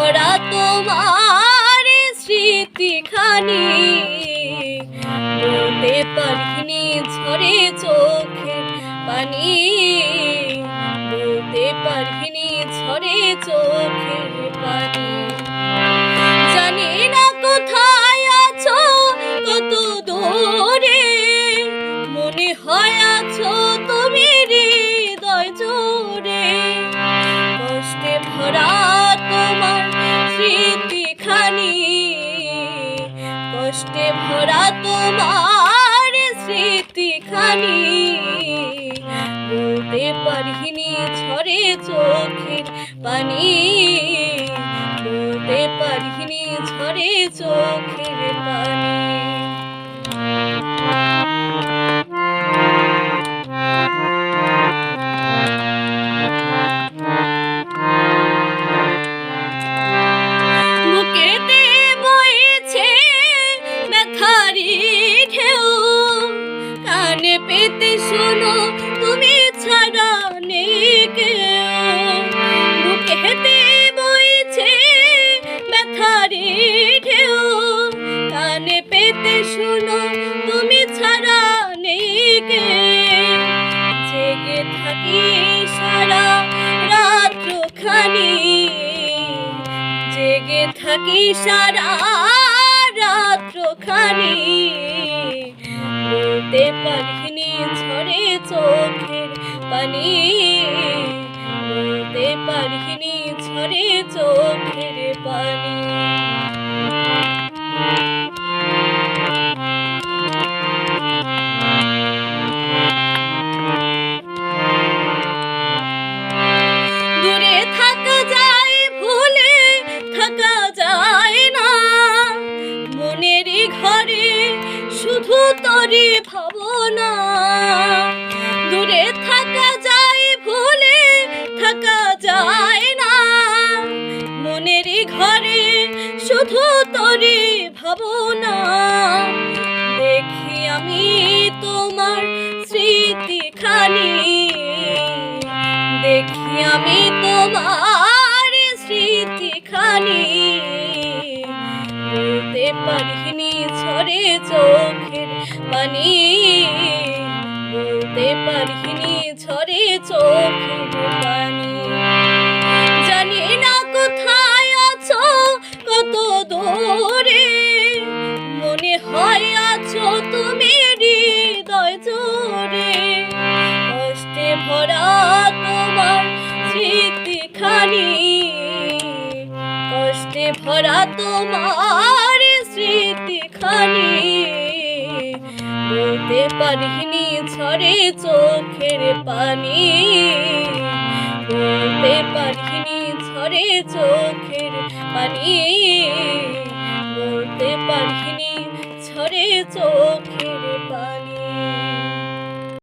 ভরা তোমার স্মৃতিখানি, বলতে পারিনি ঝরে চোখের পানি, বলতে পারিনি ঝরে চোখের পানি। জানি না কোথায় আছো কত দূরে, মনে হয় আছো তুমি হৃদয় জুড়ে। কষ্টে ভরা তোমার স্মৃতিখানি, কষ্টে ভরা তোমার স্মৃতিখানি, বলতে পারিনি ঝরে চোখের পানি, বলতে পারিনি ঝরে চোখের পানি। বুকেতে বইছে ব্যথারি ঢেউ, কানে পেতে শোনো তুমি ছাড়া নেই কেউ। বুকেতে বইছে ব্যথারি ঢেউ, কানে পেতে শোনো তুমি ছাড়া নেই কেউ। জেগে থাকি সারা রাত্রখানি, জেগে থাকি সারা রাত্রখানি, বলতে পারিনি ঝরে চোখের পানি, বলতে পারিনি ঝরে চোখের পানি। দূরে থাকা যায় ভুলে থাকা যায় না, মনের ঘরে শুধু তোরই ভাবনা। দূরে থাকা যায় ভুলে থাকা যায় না, মনের ঘরে শুধু তোরই ভাবনা। দেখি আমি তোমার স্মৃতিখানি, দেখি আমি তোমার স্মৃতিখানি, বলতে পারিনি ঝরে চোখের পানি, বলতে পারিনি ঝরে চোখের পানি। জানি না কোথায় আছো কত দূরে, মনে হয় আছো তুমি হৃদয় জুড়ে। কষ্টে ভরা তোমার স্মৃতিখানি, কষ্টে ভরা তোমার স্মৃতিখানি, বলতে পারিনি ঝরে চোখের পানি, বলতে পারিনি ঝরে চোখের পানি, বলতে পারিনি ঝরে চোখ